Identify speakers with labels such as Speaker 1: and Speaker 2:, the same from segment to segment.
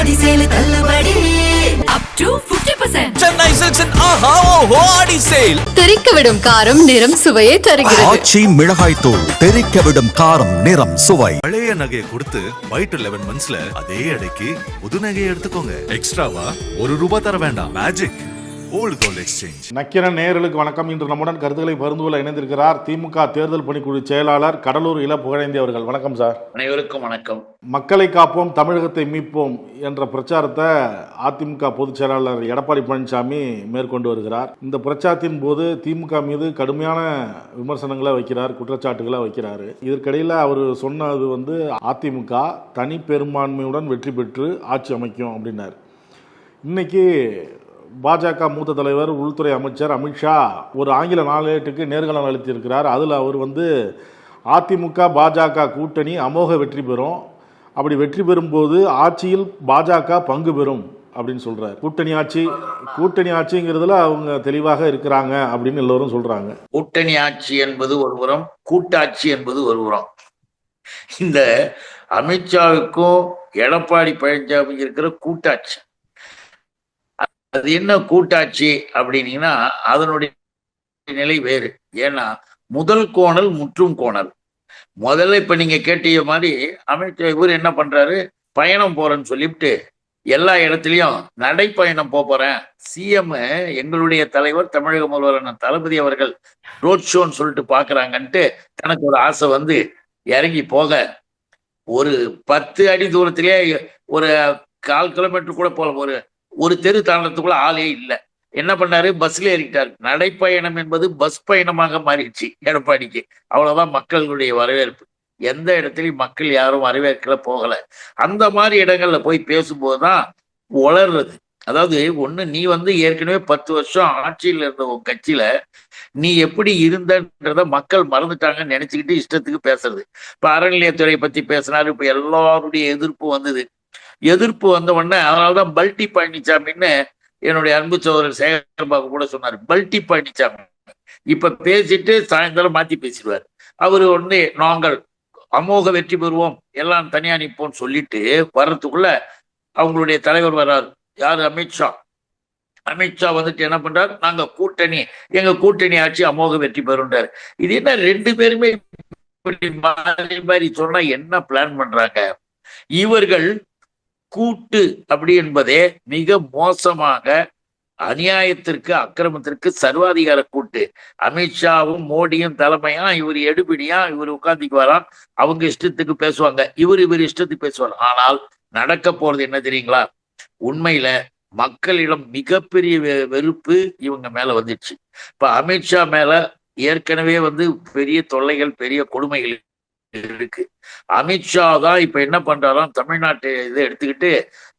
Speaker 1: ஆடி sale தள்ளுபடி up to 50%.
Speaker 2: Chennai சில்க்ஸின் ஆஹா ஓஹோ ஆடி sale.
Speaker 3: தெறிக்க விடும் காரம் நிறம் சுவையை தருகிறது.
Speaker 4: ஆச்சி மிளகாய் தூள் தெறிக்க விடும் காரம் நிறம் சுவை.
Speaker 5: பழைய நகையை கொடுத்து பைட் 11 monthsல அதே அடைக்கு புது நகையை எடுத்துக்கோங்க. எக்ஸ்ட்ராவா ₹1 தர வேண்டாம். Magic old gold exchange.
Speaker 6: Nakkheeran நேயர்களுக்கு வணக்கம். இன்று நம்முடன் கருத்துக்களை பகிர்ந்து கொள்ள இணைந்திருக்கிறார் திமுக தேர்தல் பணிக்குழு செயலாளர் கடலூர் இள புகழேந்தி அவர்கள். வணக்கம் சார்.
Speaker 7: அனைவருக்கும் வணக்கம்.
Speaker 6: மக்களை காப்போம் தமிழகத்தை மீட்போம் என்ற பிரச்சாரத்தை அதிமுக பொதுச் செயலாளர் எடப்பாடி பழனிசாமி மேற்கொண்டு வருகிறார். இந்த பிரச்சாரத்தின் போது திமுக மீது கடுமையான விமர்சனங்களை வைக்கிறார், குற்றச்சாட்டுகளை வைக்கிறார். இதற்கிடையில் அவர் சொன்னது அதிமுக தனி பெரும்பான்மையுடன் வெற்றி பெற்று ஆட்சி அமைக்கும் அப்படின்னார். இன்னைக்கு பாஜக மூத்த தலைவர் உள்துறை அமைச்சர் அமித்ஷா ஒரு ஆங்கில நாளேட்டுக்கு நேர்காணல் அளித்திருக்கிறார். அதில் அவர் அதிமுக பாஜக கூட்டணி அமோக வெற்றி பெறும், அப்படி வெற்றி பெறும்போது ஆட்சியில் பாஜக பங்கு பெறும் அப்படின்னு சொல்றாரு. கூட்டணி ஆட்சிங்கிறதுல அவங்க தெளிவாக இருக்கிறாங்க அப்படின்னு எல்லோரும் சொல்றாங்க.
Speaker 7: கூட்டணி ஆட்சி என்பது ஒரு புறம், கூட்டாட்சி என்பது ஒரு புறம். இந்த அமித்ஷாவுக்கும் எடப்பாடி பழனிசாமி இருக்கிற கூட்டாட்சி, அது என்ன கூட்டாட்சி அப்படின்னீங்கன்னா அதனுடைய நிலை வேறு. ஏன்னா முதல் கோணல் முற்றும் கோணல். முதல்ல இப்ப நீங்க கேட்டிய மாதிரி அமித்ஷா இவர் என்ன பண்றாரு, பயணம் போறேன்னு சொல்லிவிட்டு எல்லா இடத்துலயும் நடைப்பயணம் போறேன். சிஎம் எங்களுடைய தலைவர் தமிழக முதல்வர் தளபதி அவர்கள் ரோட் ஷோன்னு சொல்லிட்டு பாக்குறாங்கன்ட்டு தனக்கு ஒரு ஆசை இறங்கி போக ஒரு 10 அடி தூரத்திலேயே ஒரு 1/4 கிலோமீட்டர் கூட போல ஒரு தெரு தாண்டத்துக்குள்ள ஆளே இல்லை. என்ன பண்ணாரு, பஸ்ல ஏறிக்கிட்டாரு. நடைப்பயணம் என்பது பஸ் பயணமாக மாறிடுச்சு எடப்பாடிக்கு. அவ்வளவுதான் மக்களுடைய வரவேற்பு. எந்த இடத்துலயும் மக்கள் யாரும் வரவேற்கல, போகல. அந்த மாதிரி இடங்கள்ல போய் பேசும்போதுதான் உளர்றது. அதாவது ஒண்ணு, நீ ஏற்கனவே 10 வருஷம் ஆட்சியில் இருந்த உன் கட்சியில நீ எப்படி இருந்தன்றத மக்கள் மறந்துட்டாங்கன்னு நினைச்சுக்கிட்டு இஷ்டத்துக்கு பேசுறது. இப்ப அறநிலையத்துறை பத்தி பேசினாரு. இப்ப எல்லாருடைய எதிர்ப்பு வந்த உடனே அதனாலதான் பல்டி பழனிசாமின்னு என்னுடைய அன்பு சகோதரர் சேகர்பாபு கூட சொன்னார். பல்டி பழனிசாமி இப்ப பேசிட்டு சாயந்தரம் மாத்தி பேசிடுவார். அவரு நாங்கள் அமோக வெற்றி பெறுவோம், எல்லாம் தனியா நிற்போம்னு சொல்லிட்டு வர்றதுக்குள்ள அவங்களுடைய தலைவர் வர்றாரு. யாரு? அமித்ஷா என்ன பண்றாரு, நாங்க எங்க கூட்டணி ஆட்சி அமோக வெற்றி பெறுன்றாரு. இது என்ன, 2 பேருமே மாறி மாறி சொன்னா என்ன பிளான் பண்றாங்க இவர்கள்? கூட்டு அப்படி என்பதே மிக மோசமாக அநியாயத்திற்கு, அக்கிரமத்திற்கு சர்வாதிகார கூட்டு. அமித்ஷாவும் மோடியும் தலைமையா, இவர் எடுபிடியா, இவர் உட்கார்ந்துக்குவாராம். அவங்க இஷ்டத்துக்கு பேசுவாங்க, இவர் இஷ்டத்துக்கு பேசுவார். ஆனால் நடக்க போறது என்ன தெரியுங்களா? உண்மையில மக்களிடம் மிகப்பெரிய வெறுப்பு இவங்க மேல வந்துடுச்சு. இப்ப அமித்ஷா மேல ஏற்கனவே பெரிய தொல்லைகள், பெரிய கொடுமைகள் இருக்கு. அமித்ஷா தான் இப்ப என்ன பண்றாராம், தமிழ்நாட்டை இதை எடுத்துக்கிட்டு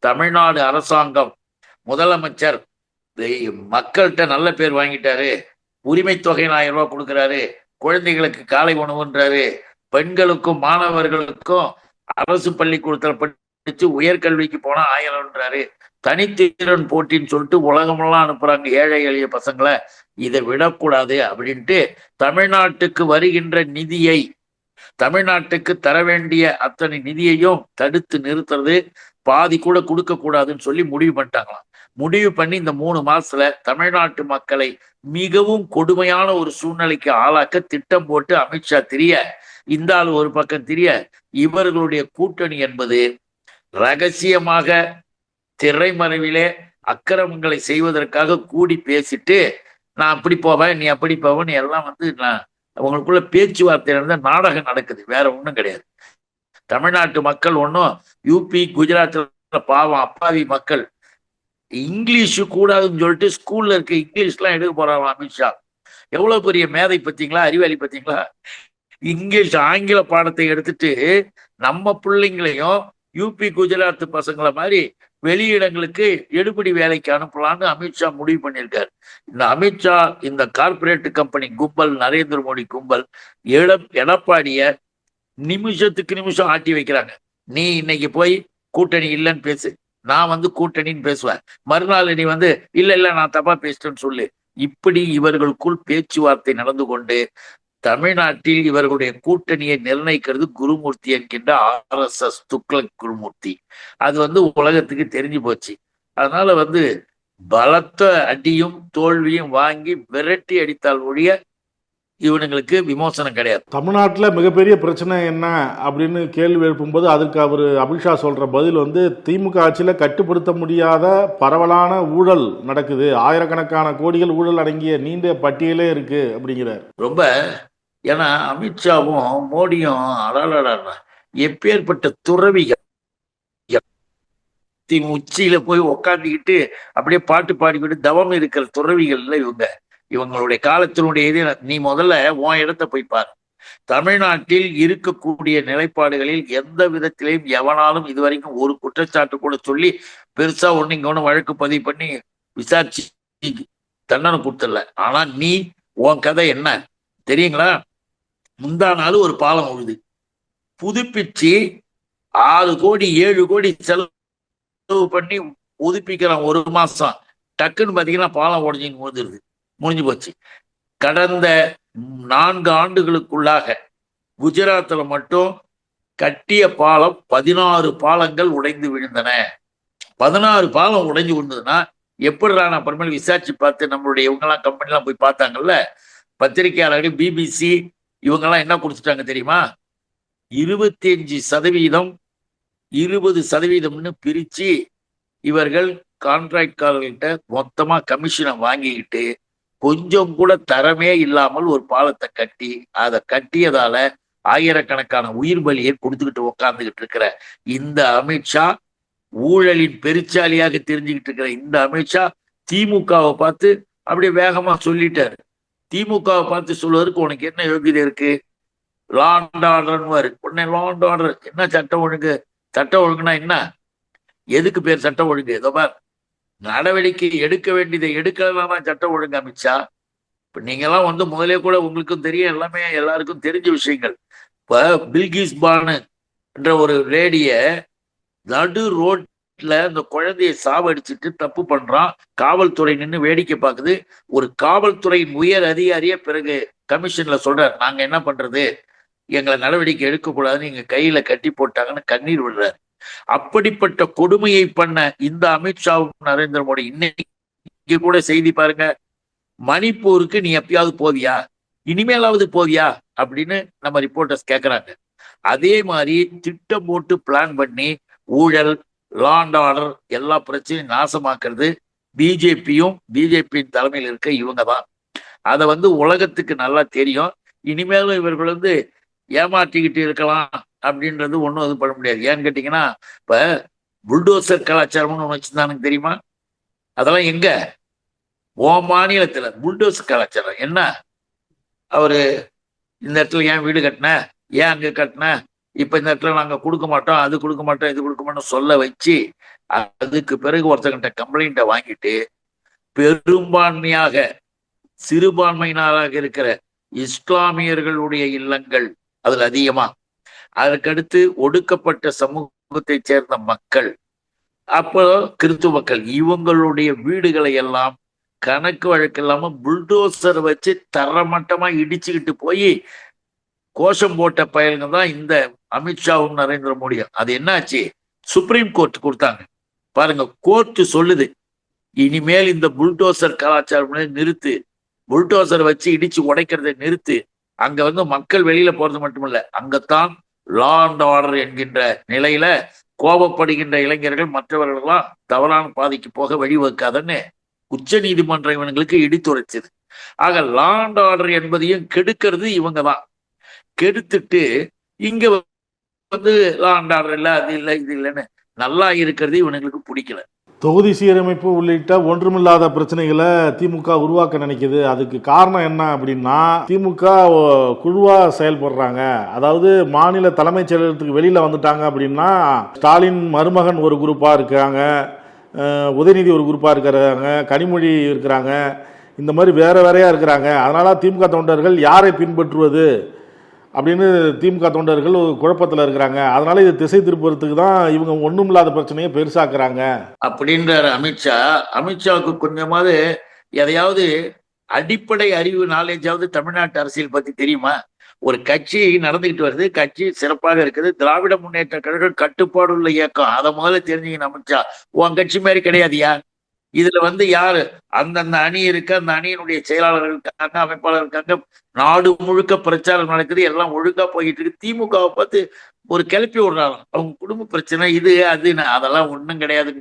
Speaker 7: தமிழ்நாடு அரசாங்கம், முதலமைச்சர் மக்கள்கிட்ட நல்ல பேர் வாங்கிட்டாரு, உரிமை தொகை 1000 ரூபாய் கொடுக்குறாரு, குழந்தைகளுக்கு காலை உணவுன்றாரு, பெண்களுக்கும் மாணவர்களுக்கும் அரசு பள்ளிக்கூடத்தில் படிச்சு உயர்கல்விக்கு போனா 1000ன்றாரு, தனித்திறன் போட்டின்னு சொல்லிட்டு உலகமெல்லாம் அனுப்புறாங்க ஏழை எளிய பசங்களை. இதை விடக்கூடாது அப்படின்ட்டு தமிழ்நாட்டுக்கு வருகின்ற நிதியை, தமிழ்நாட்டுக்கு தர வேண்டிய அத்தனை நிதியையும் தடுத்து நிறுத்துறது, பாதி கூட கொடுக்க கூடாதுன்னு சொல்லி முடிவு பண்ணிட்டாங்களாம். முடிவு பண்ணி இந்த 3 மாசத்துல தமிழ்நாட்டு மக்களை மிகவும் கொடுமையான ஒரு சூழ்நிலைக்கு ஆளாக்க திட்டம் போட்டு அமித்ஷா திரிய, இந்த ஆள் ஒரு பக்கம் திரிய, இவர்களுடைய கூட்டணி என்பது ரகசியமாக திரைமறைவிலே அக்கிரமங்களை செய்வதற்காக கூடி பேசிட்டு, நான் அப்படி போவேன், நீ அப்படி போவேன், எல்லாம் நான் அவங்களுக்குள்ள பேச்சுவார்த்தை நடந்த நாடகம் நடக்குது, வேற ஒண்ணும் கிடையாது. தமிழ்நாட்டு மக்கள் ஒன்றும் யூபி குஜராத்ல பாவம் அப்பாவி மக்கள் இங்கிலீஷு கூடாதுன்னு சொல்லிட்டு ஸ்கூல்ல இருக்க இங்கிலீஷ்லாம் எடுக்க போறாங்க அமித்ஷா. எவ்வளவு பெரிய மேதை பத்தீங்களா, அறிவாளி பத்தீங்களா? இங்கிலீஷ் ஆங்கில பாடத்தை எடுத்துட்டு நம்ம பிள்ளைங்களையும் யூபி குஜராத் பசங்களை மாதிரி வெளியிடங்களுக்கு எடுபடி வேலைக்கு அனுப்பலான்னு அமித்ஷா முடிவு பண்ணியிருக்காரு. இந்த அமித்ஷா, இந்த கார்பரேட் கம்பெனி கும்பல், நரேந்திர மோடி கும்பல் எடப்பாடிய நிமிஷத்துக்கு நிமிஷம் ஆட்டி வைக்கிறாங்க. நீ இன்னைக்கு போய் கூட்டணி இல்லைன்னு பேசு, நான் கூட்டணின்னு பேசுவேன். மறுநாள் நீ இல்ல நான் தப்பா பேசிட்டேன்னு சொல்லு. இப்படி இவர்களுக்குள் பேச்சுவார்த்தை நடந்து கொண்டு தமிழ்நாட்டில் இவர்களுடைய கூட்டணியை நிர்ணயிக்கிறது குருமூர்த்தி என்கின்ற RSS துக்ளக் குருமூர்த்தி. அது உலகத்துக்கு தெரிஞ்சு போச்சு. அதனால பலத்த அடியும் தோல்வியும் வாங்கி விரட்டி அடித்தால் ஒழிய இவனுங்களுக்கு விமோசனம் கிடையாது.
Speaker 6: தமிழ்நாட்டில் மிகப்பெரிய பிரச்சனை என்ன அப்படின்னு கேள்வி எழுப்பும்போது அதுக்கு அவர் அமித்ஷா சொல்ற பதில் திமுக ஆட்சியில் கட்டுப்படுத்த முடியாத பரவலான ஊழல் நடக்குது, ஆயிரக்கணக்கான கோடிகள் ஊழல் அடங்கிய நீண்ட பட்டியலே இருக்கு அப்படிங்கிறார்.
Speaker 7: ரொம்ப ஏன்னா அமித்ஷாவும் மோடியும் அடாடா எப்பேற்பட்ட துறவிகள், உச்சியில போய் உக்காந்துக்கிட்டு அப்படியே பாட்டு பாடிக்கிட்டு தவம் இருக்கிற துறவிகள்ல இவங்களுடைய காலத்தினுடைய இது. நீ முதல்ல உன் இடத்த போய் பாரு. தமிழ்நாட்டில் இருக்கக்கூடிய நிலைப்பாடுகளில் எந்த விதத்திலையும் எவனாலும் இதுவரைக்கும் ஒரு குற்றச்சாட்டு கூட சொல்லி பெருசா இங்க ஒண்ணு வழக்கு பதிவு பண்ணி விசாரிச்சு தண்டனை கொடுத்துடல. ஆனா நீ உன் கதை என்ன தெரியுங்களா? முந்தா நாள் ஒரு பாலம் உழுது புதுப்பிச்சு 6 கோடி 7 கோடி செலவு பண்ணி புதுப்பிக்கிறான். 1 மாசம் டக்குன்னு பாத்தீங்கன்னா பாலம் உடஞ்சின்னு முடிஞ்சு போச்சு. கடந்த 4 ஆண்டுகளுக்குள்ளாக குஜராத்ல மட்டும் கட்டிய பாலம் 16 பாலங்கள் உடைந்து விழுந்தன. 16 பாலம் உடைஞ்சு விழுந்ததுன்னா எப்படிடா? நான் அப்புறமேல விசாரிச்சு பார்த்து நம்மளுடைய இவங்கெல்லாம் கம்பெனிலாம் போய் பார்த்தாங்கல்ல, பத்திரிகையாளர்கள் BBC இவங்கெல்லாம் என்ன கொடுத்துட்டாங்க தெரியுமா? 25% 20%ன்னு பிரிச்சு இவர்கள் கான்ட்ராக்ட்காரர்கள்ட்ட மொத்தமா கமிஷனை வாங்கிக்கிட்டு கொஞ்சம் கூட தரமே இல்லாமல் ஒரு பாலத்தை கட்டி அதை கட்டியதால ஆயிரக்கணக்கான உயிர் பலியை கொடுத்துக்கிட்டு உட்கார்ந்துகிட்டு இருக்கிற இந்த அமித்ஷா, ஊழலின் பெருச்சாலியாக தெரிஞ்சுக்கிட்டு இருக்கிற இந்த அமித்ஷா திமுகவை பார்த்து அப்படியே வேகமா சொல்லிட்டாரு. திமுகவை பார்த்து சொல்வதற்கு உனக்கு என்ன யோகியதை இருக்கு? லா அண்ட் ஆர்டர்னு உடனே லா அண்ட் ஆர்டர் என்ன? சட்டம் ஒழுங்கு. சட்டம் ஒழுங்குனா என்ன? எதுக்கு பேர் சட்டம் ஒழுங்கு? இதோ பார், நடவடிக்கை எடுக்க வேண்டியதை எடுக்கலாம் சட்டம் ஒழுங்கு அமித்ஷா. இப்ப நீங்கெல்லாம் முதலே கூட உங்களுக்கும் தெரியும், எல்லாமே எல்லாருக்கும் தெரிஞ்ச விஷயங்கள். இப்ப பில்கிஸ் பானு என்ற ஒரு லேடிய நடு ரோட்ல அந்த குழந்தைய சாவடிச்சுட்டு தப்பு பண்றான். காவல்துறை நின்று வேடிக்கை பார்க்குது. ஒரு காவல்துறையின் உயர் அதிகாரிய பிறகு கமிஷன்ல சொல்றாரு, நாங்க என்ன பண்றது, எங்களை நடவடிக்கை எடுக்கக்கூடாதுன்னு எங்க கையில கட்டி போட்டாங்கன்னு கண்ணீர் விடுறாரு. அப்படிப்பட்ட கொடுமையை பண்ண இந்த அமித்ஷாவும் நரேந்திர மோடி இன்னைக்கு கூட செய்தி பாருங்க, மணிப்பூருக்கு நீ எப்பயாவது போவியா, இனிமேலாவது போவியா அப்படின்னு நம்ம ரிப்போர்ட்டர்ஸ் கேட்கறாங்க. அதே மாதிரி திட்டம் போட்டு பிளான் பண்ணி ஊழல், லா அண்ட் ஆர்டர் எல்லா பிரச்சனையும் நாசமாக்குறது பிஜேபியும் பிஜேபியின் தலைமையில் இருக்க இவங்க தான். அதை உலகத்துக்கு நல்லா தெரியும். இனிமேலும் இவர்கள் ஏமாற்றிக்கிட்டு இருக்கலாம் அப்படின்றது ஒன்றும் இது பண்ண முடியாது. ஏன்னு கேட்டீங்கன்னா, இப்ப புல்டோசர் கலாச்சாரம்னு ஒன்று வச்சிருந்தானுங்க தெரியுமா? அதெல்லாம் எங்க? ஓ மாநிலத்துல புல்டோசர் கலாச்சாரம் என்ன? அவரு இந்த இடத்துல ஏன் வீடு கட்டின, ஏன் அங்க கட்டின, இப்ப இந்த இடத்துல நாங்க கொடுக்க மாட்டோம், அது கொடுக்க மாட்டோம், இது கொடுக்க மாட்டோம் சொல்ல வச்சு அதுக்கு பிறகு ஒருத்தங்கிட்ட கம்ப்ளைண்ட்டை வாங்கிட்டு பெரும்பான்மையாக சிறுபான்மையினராக இருக்கிற இஸ்லாமியர்களுடைய இல்லங்கள் அதுல அதிகமா, அதற்கடுத்து ஒடுக்கப்பட்ட சமூகத்தை சேர்ந்த மக்கள், அப்போ கிறிஸ்துவ மக்கள், இவங்களுடைய வீடுகளை எல்லாம் கணக்கு வழக்கு இல்லாம புல்டோசர் வச்சு தரமட்டமா இடிச்சுக்கிட்டு போய் கோஷம் போட்ட பயலுங்க தான் இந்த அமித்ஷாவும் நரேந்திர மோடியும். அது என்னாச்சு? சுப்ரீம் கோர்ட் கொடுத்தாங்க பாருங்க. கோர்ட் சொல்லுது, இனிமேல் இந்த புல்டோசர் கலாச்சாரம் நிறுத்து, புல்டோசர் வச்சு இடிச்சு உடைக்கிறதை நிறுத்து. அங்க மக்கள் வெளியில போறது மட்டுமல்ல, அங்கத்தான் லா அண்ட் ஆர்டர் என்கின்ற நிலையில கோபப்படுகின்ற இளைஞர்கள் மற்றவர்கள்லாம் தவறான பாதைக்கு போக வழிவகுக்காதன்னு உச்ச நீதிமன்றம் இவங்களுக்கு இடித்துரைச்சது. ஆக லா அண்ட் ஆர்டர் என்பதையும் கெடுக்கிறது இவங்க தான். கெடுத்துட்டு இங்க லா அண்ட் ஆர்டர் இல்லை, அது இல்லை, இது இல்லைன்னு நல்லா இருக்கிறது இவனுங்களுக்கு பிடிக்கல.
Speaker 6: தொகுதி சீரமைப்பு உள்ளிட்ட ஒன்றுமில்லாத பிரச்சனைகளை திமுக உருவாக்க நினைக்குது. அதுக்கு காரணம் என்ன அப்படின்னா, திமுக குழுவா செயல்படுறாங்க. அதாவது மாநில தலைமைச் செயலகத்துக்கு வெளியில வந்துட்டாங்க அப்படின்னா, ஸ்டாலின் மருமகன் ஒரு குரூப்பா இருக்காங்க, உதயநிதி ஒரு குரூப்பா இருக்கிறாங்க, கனிமொழி இருக்கிறாங்க, இந்த மாதிரி வேற வேறையா இருக்கிறாங்க. அதனால திமுக தொண்டர்கள் யாரை பின்பற்றுவது அப்படின்னு திமுக தொண்டர்கள் குழப்பத்தில் இருக்கிறாங்க. அதனால இது திசை திருப்பறதுக்கு தான் இவங்க ஒண்ணும் இல்லாத பிரச்சனையை பெருசாக்குறாங்க
Speaker 7: அப்படின்றாரு அமித்ஷா. அமித்ஷாவுக்கு கொஞ்சமாவது எதையாவது அடிப்படை அறிவு நாலேஜாவது தமிழ்நாட்டு அரசியல் பத்தி தெரியுமா? ஒரு கட்சி நடந்துகிட்டு வருது, கட்சி சிறப்பாக இருக்குது, திராவிட முன்னேற்ற கழகம் கட்டுப்பாடு உள்ள இயக்கம், அதை முதல்ல தெரிஞ்சுக்கணும். அமைச்சா உன் கட்சி மாதிரி கிடையாதுயா. இதுல யாரு அந்தந்த அணி இருக்கு, அந்த அணியினுடைய செயலாளர்கள் இருக்காங்க, அமைப்பாளர் இருக்காங்க, நாடு முழுக்க பிரச்சாரம் நடக்குது, எல்லாம் ஒழுங்கா போயிட்டு இருக்கு. திமுகவை பார்த்து ஒரு கிளப்பி விடுறாங்க, அவங்க குடும்ப பிரச்சனை இது அதுன்னு. அதெல்லாம் ஒண்ணும் கிடையாது.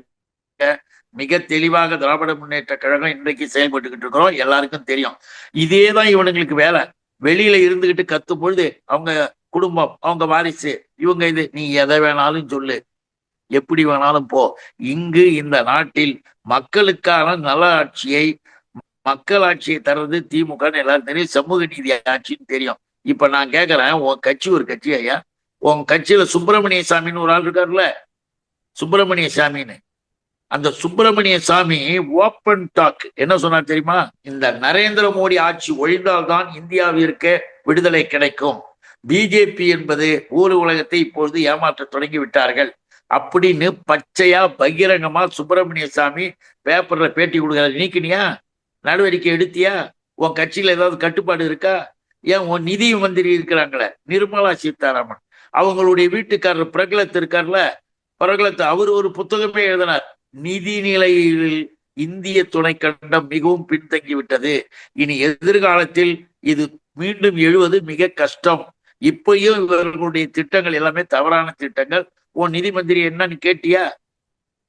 Speaker 7: மிக தெளிவாக திராவிட முன்னேற்ற கழகம் இன்றைக்கு செயல்பட்டுக்கிட்டு இருக்கிறோம், எல்லாருக்கும் தெரியும். இதேதான் இவனுங்களுக்கு வேலை. வெளியில இருந்துகிட்டு கத்தும் பொழுது அவங்க குடும்பம், அவங்க வாரிசு, இவங்க இது, நீ எதை வேணாலும் சொல்லு, எப்படி வேணாலும் போ. இங்கு இந்த நாட்டில் மக்களுக்கான நல ஆட்சியை, மக்களாட்சியை தர்றது திமுகன்னு எல்லாரும் தெரியும், சமூக நீதி ஆட்சின்னு தெரியும். இப்ப நான் கேட்கறேன், உன் கட்சி ஒரு கட்சி ஐயா, உன் கட்சியில சுப்பிரமணிய சாமின்னு ஒரு ஆள் இருக்காருல்ல, சுப்பிரமணிய சாமின்னு, அந்த சுப்பிரமணிய சாமி ஓப்பன் டாக் என்ன சொன்னார் தெரியுமா? இந்த நரேந்திர மோடி ஆட்சி ஒழிந்தால்தான் இந்தியாவிற்கு விடுதலை கிடைக்கும், பிஜேபி என்பது ஊர் உலகத்தை இப்பொழுது ஏமாற்ற தொடங்கி விட்டார்கள் அப்படின்னு பச்சையா பகிரங்கமா சுப்பிரமணிய சாமி பேப்பர்ல பேட்டி கொடுக்குறாரு. நீக்கினியா? நடவடிக்கை எடுத்தியா? உன் கட்சியில ஏதாவது கட்டுப்பாடு இருக்கா? ஏன் உன் நிதி மந்திரி இருக்கிறாங்களே நிர்மலா சீதாராமன், அவங்களுடைய வீட்டுக்காரர் பிரகலத் இருக்கார்ல, பிரகலத் அவர் ஒரு புத்தகமே எழுதினார், நிதி நிலையில் இந்திய துணை கண்டம் மிகவும் பின்தங்கிவிட்டது, இனி எதிர்காலத்தில் இது மீண்டும் எழுவது மிக கஷ்டம், இப்பயும் இவர்களுடைய திட்டங்கள் எல்லாமே தவறான திட்டங்கள். உன் நிதி மந்திரி என்னன்னு கேட்டியா?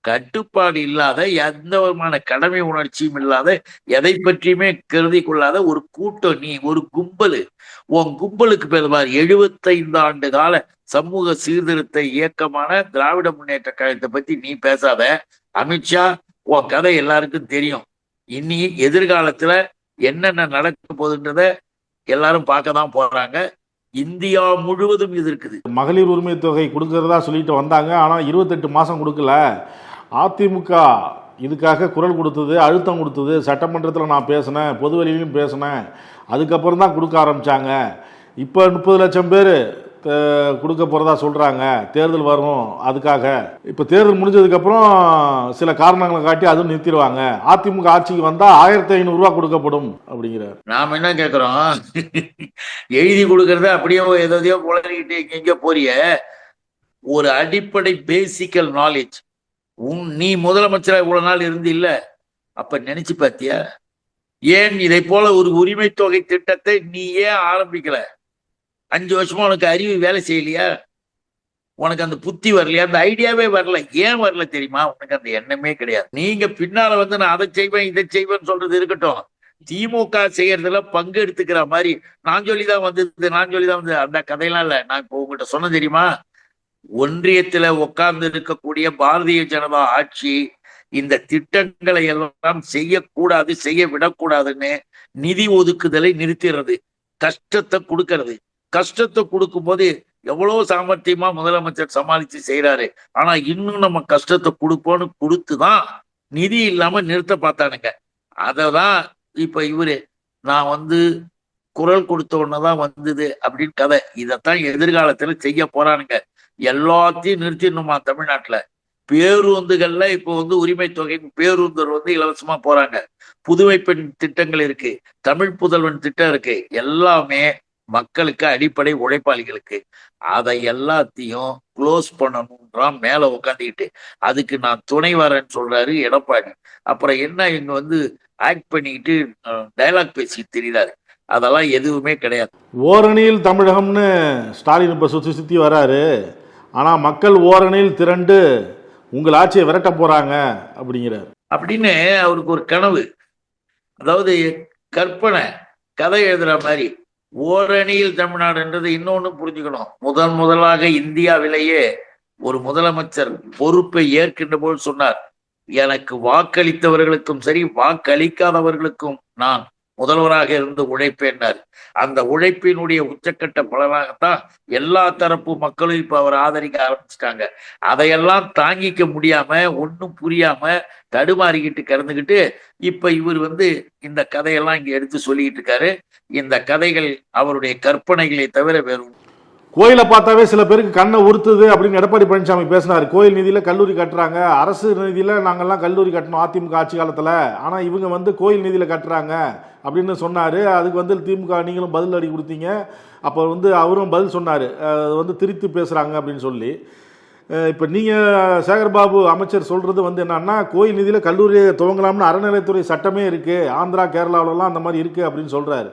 Speaker 7: கட்டுப்பாடு இல்லாத, எந்த விதமான கடமை உணர்ச்சியும் இல்லாத, எதை பற்றியுமே கருதி கொள்ளாத ஒரு கூட்டம், நீ ஒரு கும்பல். உன் கும்பலுக்கு பேர் 75 ஆண்டு கால சமூக சீர்திருத்த இயக்கமான திராவிட முன்னேற்ற கழகத்தை பத்தி நீ பேசாத. அமித்ஷா, உன் கதை எல்லாருக்கும் தெரியும். இனி எதிர்காலத்துல என்னென்ன நடக்க போகுதுன்றத எல்லாரும் பார்க்க தான் போறாங்க. இந்தியா முழுவதும் இது இருக்குது.
Speaker 6: மகளிர் உரிமை தொகை கொடுக்கறதா சொல்லிட்டு வந்தாங்க, ஆனால் 28 மாதம் கொடுக்கல. அதிமுக இதுக்காக குரல் கொடுத்தது, அழுத்தம் கொடுத்தது, சட்டமன்றத்தில் நான் பேசினேன், பொதுவெளியிலும் பேசினேன், அதுக்கப்புறம் தான் கொடுக்க ஆரம்பித்தாங்க. இப்போ 30 லட்சம் பேர் கொடுக்க போகிறதா சொல்கிறாங்க, தேர்தல் வரும் அதுக்காக. இப்போ தேர்தல் முடிஞ்சதுக்கப்புறம் சில காரணங்களை காட்டி அதுவும் நிறுத்திடுவாங்க, அதிமுக ஆட்சிக்கு வந்தால் 1500 ரூபா கொடுக்கப்படும் அப்படிங்கிறார்.
Speaker 7: நாம் என்ன கேட்குறோம்? எழுதி கொடுக்கறத அப்படியே எதையோ உளறிக்கிட்டு எங்க போறிய? ஒரு அடிப்படை பேசிக்கல் நாலேஜ் நீ முதலமைச்சரா இவ்வளவு நாள் இருந்து இல்ல, அப்ப நினைச்சு பாத்தியா? ஏன் இதை போல ஒரு உரிமை தொகை திட்டத்தை நீ ஏன் ஆரம்பிக்கல? 5 வருஷமா உனக்கு அறிவு வேலை செய்யலையா? உனக்கு அந்த புத்தி வரலையா? அந்த ஐடியாவே வரல. ஏன் வரல தெரியுமா? உனக்கு அந்த எண்ணமே கிடையாது. நீங்க பின்னால நான் அதை செய்வேன் இதை செய்வேன்னு சொல்றது இருக்கட்டும், திமுக செய்யறதுல பங்கு எடுத்துக்கிற மாதிரி நான் சொல்லிதான் வந்தது, நான் சொல்லிதான் வந்தது, அந்த கதையெல்லாம் இல்ல. நான் இப்போ உங்ககிட்ட சொன்ன தெரியுமா? ஒன்றியத்துல உட்கார்ந்து இருக்கக்கூடிய பாரதிய ஜனதா ஆட்சி இந்த திட்டங்களை எல்லாம் செய்யக்கூடாது, செய்ய விடக்கூடாதுன்னு நிதி ஒதுக்குதலை நிறுத்திடுறது, கஷ்டத்தை கொடுக்கறது. கஷ்டத்தை கொடுக்கும் போது எவ்வளவு சாமர்த்தியமா முதலமைச்சர் சமாளிச்சு செய்யறாரு. ஆனா இன்னும் நம்ம கஷ்டத்தை கொடுப்போம்னு கொடுத்துதான் நிதி இல்லாம நிறுத்த பார்த்தானுங்க. அததான் இப்ப இவரு நான் குரல் கொடுத்த உடனேதான் வந்தது அப்படின்னு கதை. இதைத்தான் எதிர்காலத்துல செய்ய போறானுங்க. எல்லாத்தையும் நிறுத்திடணுமா தமிழ்நாட்டுல? பேருந்துகள்ல இப்போ உரிமை தொகை பேருந்தர் இலவசமா போறாங்க. புதுமை பெண் திட்டங்கள் இருக்கு, தமிழ் புதல்வன் திட்டம் இருக்கு, எல்லாமே மக்களுக்கு, அடிப்படை உழைப்பாளிகளுக்கு. அதை எல்லாத்தையும் க்ளோஸ் பண்ணணும்ன்றான் மேல உட்காந்துக்கிட்டு. அதுக்கு நான் துணை வரேன்னு சொல்றாரு எடப்பாடி. அப்புறம் என்ன இங்க ஆக்ட் பண்ணிக்கிட்டு டைலாக் பேசிட்டு தெரியுறாரு. அதெல்லாம் எதுவுமே கிடையாது.
Speaker 6: ஓரணியில் தமிழகம்னு ஸ்டாலின் இப்ப சுத்தி சுத்தி வராரு. ஆனா மக்கள் ஓரணியில் திரண்டு உங்கள் ஆட்சியை விரட்ட போறாங்க அப்படிங்கிறார்.
Speaker 7: அப்படின்னு அவருக்கு ஒரு கனவு, அதாவது கற்பனை, கதை எழுதுற மாதிரி. ஓரணியில் தமிழ்நாடுன்றது இன்னொன்னு புரிஞ்சுக்கணும். முதலாக இந்தியாவிலேயே ஒரு முதலமைச்சர் பொறுப்பை ஏற்கின்ற போது சொன்னார், எனக்கு வாக்களித்தவர்களுக்கும் சரி வாக்களிக்காதவர்களுக்கும் நான் முதல்வராக இருந்து உழைப்பேன்னார். அந்த உழைப்பினுடைய உச்சக்கட்ட பலனாகத்தான் எல்லா தரப்பு மக்களும் இப்ப அவர் ஆதரிக்க ஆரம்பிச்சிட்டாங்க. அதையெல்லாம் தாங்கிக்க முடியாம, ஒன்னும் புரியாம தடுமாறிக்கிட்டு கிடந்துக்கிட்டு இப்ப இவர் இந்த கதையெல்லாம் இங்க எடுத்து சொல்லிக்கிட்டு இருக்காரு. இந்த கதைகள் அவருடைய கற்பனைகளை தவிர வேறும்.
Speaker 6: கோயிலை பார்த்தாவே சில பேருக்கு கண்ணை உறுத்துது அப்படின்னு எடப்பாடி பழனிசாமி பேசினார். கோயில் நிதியில கல்லூரி கட்டுறாங்க, அரசு நிதியில நாங்கெல்லாம் கல்லூரி கட்டணும் அதிமுக ஆட்சி காலத்துல, ஆனா இவங்க வந்து கோயில் நிதியில கட்டுறாங்க அப்படின்னு சொன்னாரு. அதுக்கு வந்து திமுக நீங்களும் பதில் அடி கொடுத்தீங்க. அப்போ வந்து அவரும் பதில் சொன்னார், வந்து திரித்து பேசுகிறாங்க அப்படின்னு சொல்லி. இப்போ நீங்கள் சேகர்பாபு அமைச்சர் சொல்கிறது வந்து என்னன்னா, கோயில் நிதியில் கல்லூரியை துவங்கலாம்னு அறநிலைத்துறை சட்டமே இருக்குது, ஆந்திரா கேரளாவிலலாம் அந்த மாதிரி இருக்குது அப்படின்னு சொல்கிறாரு.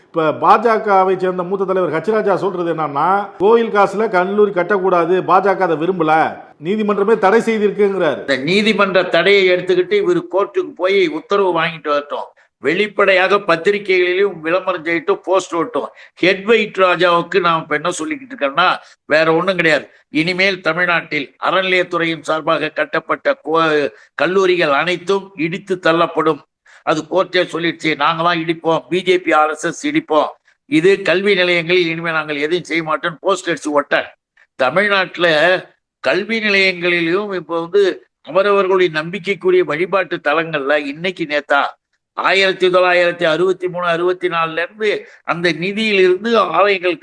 Speaker 6: இப்போ பாஜகவை சேர்ந்த மூத்த தலைவர் ஹச்ராஜா சொல்கிறது என்னன்னா, கோயில் காசுல கல்லூரி கட்டக்கூடாது, பாஜக அதை விரும்பல, நீதிமன்றமே தடை செய்திருக்குங்கிறார்.
Speaker 7: இந்த நீதிமன்ற தடையை எடுத்துக்கிட்டு இவர் கோர்ட்டுக்கு போய் உத்தரவு வாங்கிட்டு வரட்டும், வெளிப்படையாக பத்திரிகைகளிலும் விளம்பரம் செய்யிட்டு போஸ்ட் ஓட்டும். ஹெட்வைட் ராஜாவுக்கு நாம் இப்ப என்ன சொல்லிக்கிட்டு இருக்கோம்னா, வேற ஒண்ணும் கிடையாது. இனிமேல் தமிழ்நாட்டில் அறநிலையத்துறையின் சார்பாக கட்டப்பட்ட கல்லூரிகள் அனைத்தும் இடித்து தள்ளப்படும். அது கோர்ட்டே சொல்லிடுச்சு, நாங்களாம் இடிப்போம், பிஜேபி RSS இடிப்போம், இது கல்வி நிலையங்களில் இனிமேல் நாங்கள் எதையும் செய்ய மாட்டோம் போஸ்ட் அடிச்சு ஒட்ட. தமிழ்நாட்டுல கல்வி நிலையங்களிலும் இப்ப வந்து அவரவர்களுடைய நம்பிக்கைக்குரிய வழிபாட்டு தலங்கள்ல இன்னைக்கு நேத்தா 1963-64 இருந்து அந்த நிதியிலிருந்து ஆலயங்கள்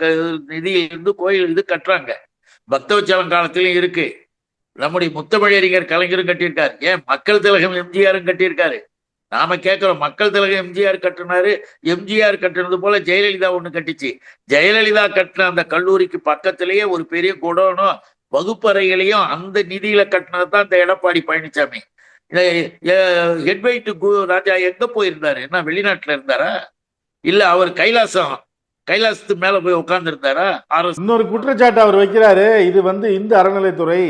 Speaker 7: நிதியிலிருந்து கோயில் இது கட்டுறாங்க. பக்தவச்சலம் காலத்திலும் இருக்கு. நம்முடைய முத்தமிழறிஞர் கலைஞரும் கட்டியிருக்காரு. ஏன் மக்கள் திலகம் எம்ஜிஆரும் கட்டியிருக்காரு. நாம கேட்கிறோம், மக்கள் திலகம் எம்ஜிஆர் கட்டினாரு, எம்ஜிஆர் கட்டினது போல ஜெயலலிதா ஒண்ணு கட்டிச்சு. ஜெயலலிதா கட்டின அந்த கல்லூரிக்கு பக்கத்திலேயே ஒரு பெரிய குடோனும் வகுப்பறைகளையும் அந்த நிதியில கட்டினது தான் இந்த எடப்பாடி பழனிசாமி. ஹெட்வைட் ராஜா எங்க போயிருந்தாரு? என்ன வெளிநாட்டுல இருந்தாரா? இல்ல அவர் கைலாசத்து மேல போய் உட்கார்ந்து இருந்தாரா?
Speaker 6: இன்னொரு குற்றச்சாட்டு அவர் வைக்கிறாரு, இது வந்து இந்து அறநிலைத்துறை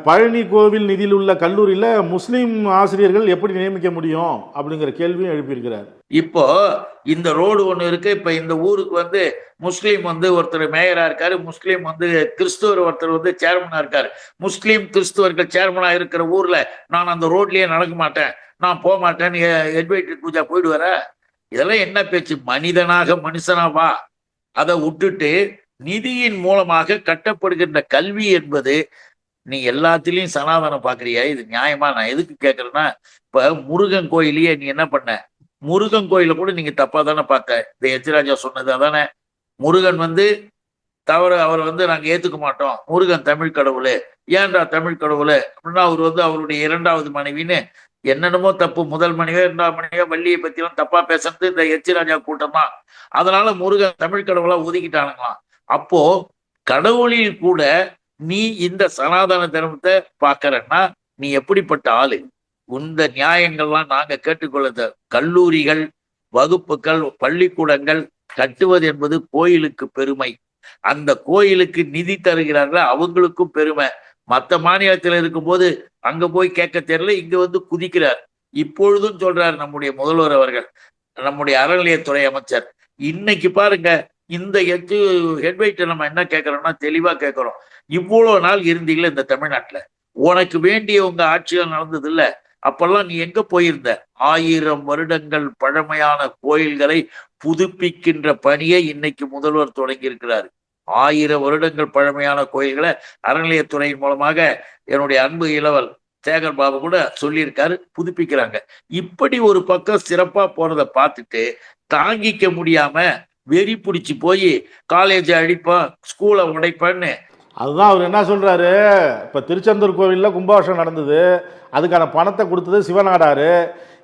Speaker 6: பழனி கோவில் நிதியில் உள்ள கல்லூரியில முஸ்லீம் ஆசிரியர்கள் எப்படி நியமிக்க முடியும் அப்படிங்கிற கேள்வியும் எழுப்பியிருக்கிறார்.
Speaker 7: இப்போ இந்த ரோடு ஒண்ணு இருக்கு. இப்ப இந்த ஊருக்கு வந்து முஸ்லீம் வந்து ஒருத்தர் மேயரா இருக்காரு, முஸ்லீம் வந்து கிறிஸ்துவர் ஒருத்தர் வந்து சேர்மனா இருக்காரு. முஸ்லீம் கிறிஸ்துவர்கள் சேர்மனா இருக்கிற ஊர்ல நான் அந்த ரோட்லயே நடக்க மாட்டேன், நான் போக மாட்டேன்னு ஹெட்வைட் பூஜா போயிடுவார? இதெல்லாம் என்ன பேச்சு? மனிதனாக மனுஷனா வா. அதை விட்டுட்டு நிதியின் மூலமாக கட்டப்படுகின்ற கல்வி என்பது நீ எல்லாத்திலையும் சனாதனம் பாக்குறியா? இது நியாயமா? நான் எதுக்கு கேட்கறேன்னா, இப்ப முருகன் கோயிலையே நீ என்ன பண்ண? முருகன் கோயில கூட நீங்க தப்பா தானே பார்த்த. இந்த ஹெச்ராஜா சொன்னது அதானே, முருகன் வந்து தவறு, அவர் வந்து நாங்க ஏத்துக்க மாட்டோம், முருகன் தமிழ் கடவுளு, ஏன்டா தமிழ் கடவுளு அப்படின்னா அவர் வந்து அவருடைய 2வது மனைவின்னு என்னென்னமோ தப்பு, முதல் மனைவியோ 2வது மனைவியோ வள்ளியை பத்தி எல்லாம் தப்பா பேசுறது இந்த ஹெச்ராஜா கூட்டம் தான். அதனால முருகன் தமிழ் கடவுளா ஒதுக்கிட்டானுங்களாம். அப்போ கடவுளில் கூட நீ இந்த சனாதன தர்மத்தை பாக்கறன்னா நீ எப்படிப்பட்ட ஆளு? இந்த நியாயங்கள்லாம் நாங்க கேட்டுக்கொள்ள. கல்லூரிகள், வகுப்புகள், பள்ளிக்கூடங்கள் கட்டுவது என்பது கோயிலுக்கு பெருமை. அந்த கோயிலுக்கு நிதி தருகிறார்கள், அவங்களுக்கும் பெருமை. மற்ற மாநிலத்தில் இருக்கும்போது அங்க போய் கேட்க தெரியல, இங்க வந்து குதிக்கிறார். இப்பொழுதும் சொல்றாரு நம்முடைய முதல்வர் அவர்கள், நம்முடைய அறநிலையத்துறை அமைச்சர். இன்னைக்கு பாருங்க, இந்த ஹெட்வைட்டை நம்ம என்ன கேட்கறோம்னா தெளிவா கேட்கிறோம். இவ்வளவு நாள் இருந்தீங்களா இந்த தமிழ்நாட்டுல? உனக்கு வேண்டிய உங்க ஆட்சிகள் நடந்தது இல்ல? அப்பெல்லாம் நீ எங்க போயிருந்த? 1000 வருடங்கள் பழமையான கோயில்களை புதுப்பிக்கின்ற பணியை இன்னைக்கு முதல்வர் தொடங்கி இருக்கிறார். 1000 வருடங்கள் பழமையான கோயில்களை அறநிலையத்துறையின் மூலமாக என்னுடைய அன்பு இளவல் சேகர் பாபு கூட சொல்லியிருக்காரு, புதுப்பிக்கிறாங்க. இப்படி ஒரு பக்கம் சிறப்பா போறதை பார்த்துட்டு தாங்கிக்க முடியாம வெறி பிடிச்சி போய் காலேஜ் அடிப்பேன், ஸ்கூலை உடைப்பேன்னு.
Speaker 6: அதுதான் அவர் என்ன சொல்றாரு, இப்ப திருச்செந்தூர் கோவில்ல கும்பாபிஷேகம் நடந்தது, அதுக்கான பணத்தை கொடுத்தது சிவநாடாரு.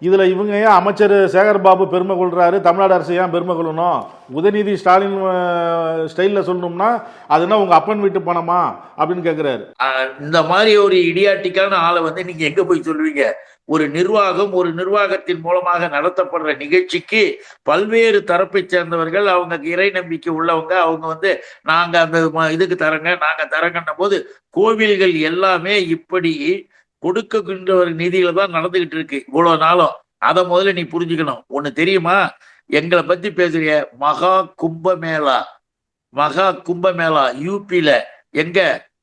Speaker 6: இதுல இவங்க ஏன் அமைச்சர் சேகர்பாபு பெருமை கொள்றாரு, தமிழ்நாடு அரசு ஏன் பெருமை கொள்ளணும்? உதயநிதி ஸ்டாலின் ஸ்டைல்ல சொல்லணும்னா அது என்ன உங்க அப்பன் வீட்டு பணமா அப்படின்னு கேட்கிறாரு.
Speaker 7: இந்த மாதிரி ஒரு இடியாட்டிக்கான ஆளை வந்து நீங்க எங்க போய் சொல்லுவீங்க? ஒரு நிர்வாகம், ஒரு நிர்வாகத்தின் மூலமாக நடத்தப்படுற நிகழ்ச்சிக்கு பல்வேறு தரப்பை சேர்ந்தவர்கள், அவங்க இறை நம்பிக்கை உள்ளவங்க, அவங்க வந்து நாங்க அந்த இதுக்கு தரங்க, நாங்க தரங்கன்ன போது கோவில்கள் எல்லாமே இப்படி கொடுக்கின்ற ஒரு நிதியில தான் நடந்துகிட்டு இருக்கு இவ்வளவு நாளும். அதை முதல்ல நீ புரிஞ்சுக்கணும். ஒண்ணு தெரியுமா, எங்களை பத்தி பேசுறிய மகா கும்பமேளா யூபியில எங்க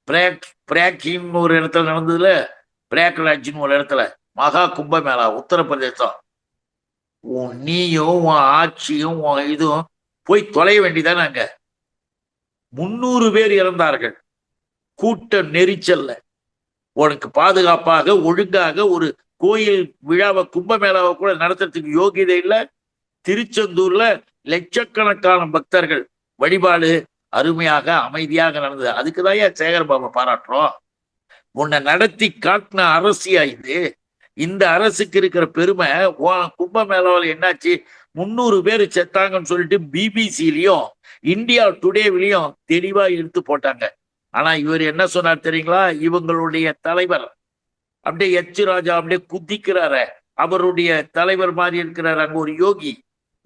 Speaker 7: பிராக்ன்னு ஒரு இடத்துல நடந்ததுல, பிரயாக்ராஜ்னு ஒரு இடத்துல மகா கும்பமேளா உத்தரப்பிரதேசம். நீயும் உன் ஆட்சியும் உன் இதுவும் போய் தொலைய வேண்டியதானே. அங்க 300 பேர் இறந்தார்கள் கூட்ட நெரிச்சல்ல. உனக்கு பாதுகாப்பாக ஒழுங்காக ஒரு கோயில் விழாவை கும்பமேளாவை கூட நடத்துறதுக்கு யோகியதை இல்லை. திருச்செந்தூர்ல லட்சக்கணக்கான பக்தர்கள் வழிபாடு அருமையாக அமைதியாக நடந்தது. அதுக்குதான் ஏன் சேகர்பாபு பாராட்டுறோம். உன்னை நடத்தி காட்டின அரசியா இது? இந்த அரசுக்கு இருக்கிற பெருமை. கும்பமேளாவில் என்னாச்சு, 300 பேர் செத்தாங்கன்னு சொல்லிட்டு பிபிசிலையும் இந்தியா டுடேவிலையும் தெளிவா எடுத்து போட்டாங்க. ஆனா இவர் என்ன சொன்னார் தெரியுங்களா? இவங்களுடைய தலைவர் அப்படியே எச் ராஜா அப்படியே குதிக்கிறாரு. அவருடைய தலைவர் மாதிரி இருக்கிறார் அங்க ஒரு யோகி,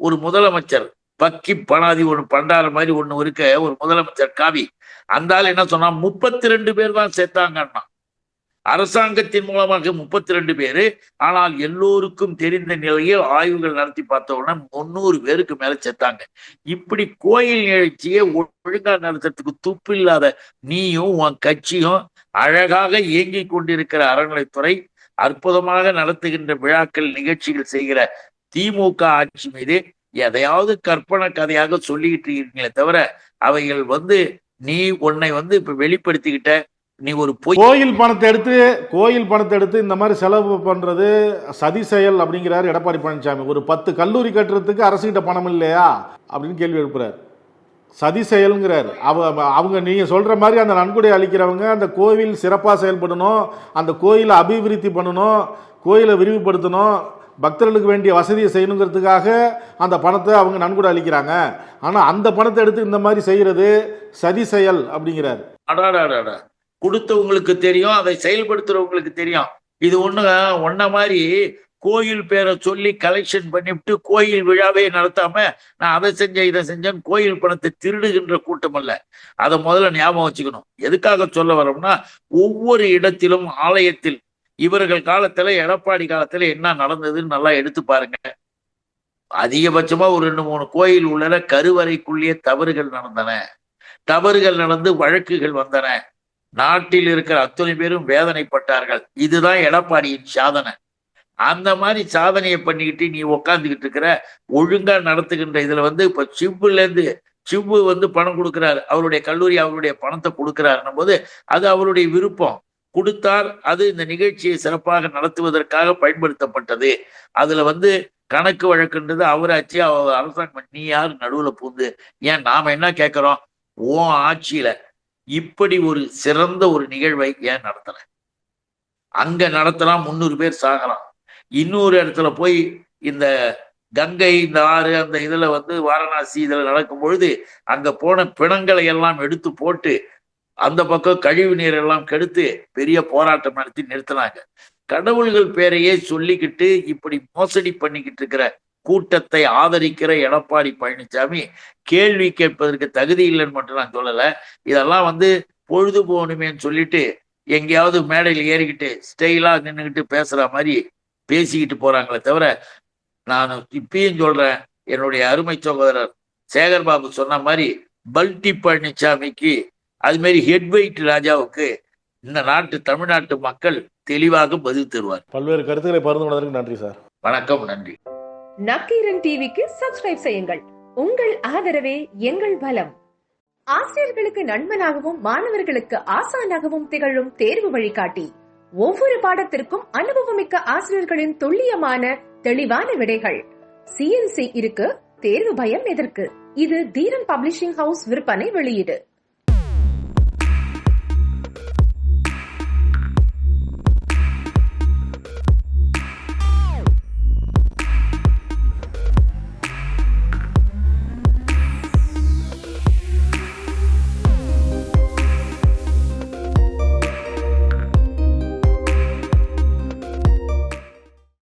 Speaker 7: ஒரு முதலமைச்சர் பக்கி பணாதி ஒண்ணு பண்டார மாதிரி ஒண்ணு இருக்க, ஒரு முதலமைச்சர் காவி. அந்த ஆள் என்ன சொன்னா, 32 பேர் தான் செத்தாங்கன்னா. அரசாங்கத்தின் மூலமாக 32 பேரு. ஆனால் எல்லோருக்கும் தெரிந்த நிலையில் ஆய்வுகள் நடத்தி பார்த்தோம்னா 300 பேருக்கு மேல செத்தாங்க. இப்படி கோயில் நிகழ்ச்சியை ஒழுங்கா நடத்துறதுக்கு துப்பில்லாத நீயும் உன் கட்சியும் அழகாக இயங்கிக் கொண்டிருக்கிற அறநிலைத்துறை, அற்புதமாக நடத்துகின்ற விழாக்கள் நிகழ்ச்சிகள் செய்கிற திமுக ஆட்சி மீது எதையாவது கற்பனை கதையாக சொல்லிக்கிட்டு இருக்கீங்களே தவிர, அவைகள் நீ உன்னை இப்ப வெளிப்படுத்திக்கிட்ட நீ ஒரு கோயில்
Speaker 6: பணத்தை எடுத்து இந்த மாதிரி செலவு பண்றது சதி செயல் அப்படிங்கிறாரு எடப்பாடி பழனிசாமி. ஒரு 10 கல்லூரி கட்டுறதுக்கு அரசுகிட்ட பணம் இல்லையா அப்படின்னு கேள்வி எழுப்புறாரு. சதி செயல்ங்கிறார். அவங்க நீங்க சொல்ற மாதிரி அந்த நன்கொடை அளிக்கிறவங்க அந்த கோவில் சிறப்பாக செயல்படணும், அந்த கோயிலை அபிவிருத்தி பண்ணணும், கோயிலை விரிவுபடுத்தணும், பக்தர்களுக்கு வேண்டிய வசதியை செய்யணுங்கிறதுக்காக அந்த பணத்தை அவங்க நன்கொடை அளிக்கிறாங்க. ஆனா அந்த பணத்தை எடுத்து இந்த மாதிரி செய்யறது சதி செயல் அப்படிங்கிறாரு.
Speaker 7: கொடுத்தவங்களுக்கு தெரியும், அதை செயல்படுத்துறவங்களுக்கு தெரியும். இது ஒன்ன மாதிரி கோயில் பேரை சொல்லி கலெக்ஷன் பண்ணிவிட்டு கோயில் விழாவே நடத்தாம நான் அதை செஞ்சேன் இதை செஞ்சேன் கோயில் பணத்தை திருடுகின்ற கூட்டம் அல்ல. அதை முதல்ல ஞாபகம் வச்சுக்கணும். எதுக்காக சொல்ல வரோம்னா, ஒவ்வொரு இடத்திலும் ஆலயத்தில் இவர்கள் காலத்துல, எடப்பாடி காலத்துல என்ன நடந்ததுன்னு நல்லா எடுத்து பாருங்க. அதிகபட்சமா ஒரு 2-3 கோயில் உள்ள கருவறைக்குள்ளேயே தவறுகள் நடந்து வழக்குகள் வந்தன. நாட்டில் இருக்கிற அத்தனை பேரும் வேதனைப்பட்டார்கள். இதுதான் எடப்பாடியின் சாதனை. அந்த மாதிரி சாதனையை பண்ணிக்கிட்டு நீ உக்காந்துக்கிட்டு இருக்கிற, ஒழுங்கா நடத்துகின்ற இதுல இப்ப சிவ்வு பணம் கொடுக்கிறாரு, அவருடைய கல்லூரி அவருடைய பணத்தை கொடுக்கிறாருன்னும் போது அது அவருடைய விருப்பம். கொடுத்தார், அது இந்த நிகழ்ச்சியை சிறப்பாக நடத்துவதற்காக பயன்படுத்தப்பட்டது. அதுல கணக்கு வழக்குன்றது அவராட்சி, அரசாங்கம். நீ யாரு நடுவுல பூந்து? ஏன் நாம என்ன கேட்கிறோம், உன் ஆட்சியில இப்படி ஒரு சிறந்த ஒரு நிகழ்வை ஏன் நடத்தல? அங்க நடத்தலாம், 300 பேர் சாகலாம். இன்னொரு இடத்துல போய் இந்த கங்கை, இந்த ஆறு, அந்த இதுல வாரணாசி இதுல நடக்கும் பொழுது அங்க போன பிணங்களை எல்லாம் எடுத்து போட்டு அந்த பக்கம் கழிவு நீர் எல்லாம் கெடுத்து பெரிய போராட்டம் நடத்தி நிறுத்தினாங்க. கடவுள்கள் பேரையே சொல்லிக்கிட்டு இப்படி மோசடி பண்ணிக்கிட்டு இருக்கிற கூட்டத்தை ஆதரிக்கிற எடப்பாடி பழனிசாமி கேள்வி கேட்பதற்கு தகுதி இல்லைன்னு மட்டும் நான் சொல்லல. இதெல்லாம் பொழுது போகணுமேன்னு சொல்லிட்டு எங்கேயாவது மேடையில் ஏறிக்கிட்டு ஸ்டைலா நின்றுக்கிட்டு பேசுற மாதிரி பேசிக்கிட்டு போறாங்களே தவிர, நான் இப்பயும் சொல்றேன், என்னுடைய அருமை சகோதரர் சேகர்பாபு சொன்ன மாதிரி பல்டி பழனிசாமிக்கு, அது மாதிரி ஹெட்வெயிட் ராஜாவுக்கு இந்த தமிழ்நாட்டு மக்கள் தெளிவாக பதில் தருவார்.
Speaker 6: பல்வேறு கருத்துக்களை பகிர்ந்து கொண்டதற்கு நன்றி சார்.
Speaker 7: வணக்கம், நன்றி.
Speaker 8: நக்கீரன் டிவிக்கு சப்ஸ்கிரைப் செய்யுங்கள். உங்கள் ஆதரவே எங்கள் பலம். ஆசிரியர்களுக்கு நண்பனாகவும் மாணவர்களுக்கு ஆசானாகவும் திகழும் தேர்வு வழிகாட்டி. ஒவ்வொரு பாடத்திற்கும் அனுபவமிக்க ஆசிரியர்களின் துல்லியமான தெளிவான விடைகள். CNC இருக்கு, தேர்வு பயம் எதற்கு? இது தீரன் பப்ளிஷிங் ஹவுஸ் விற்பனை வெளியீடு.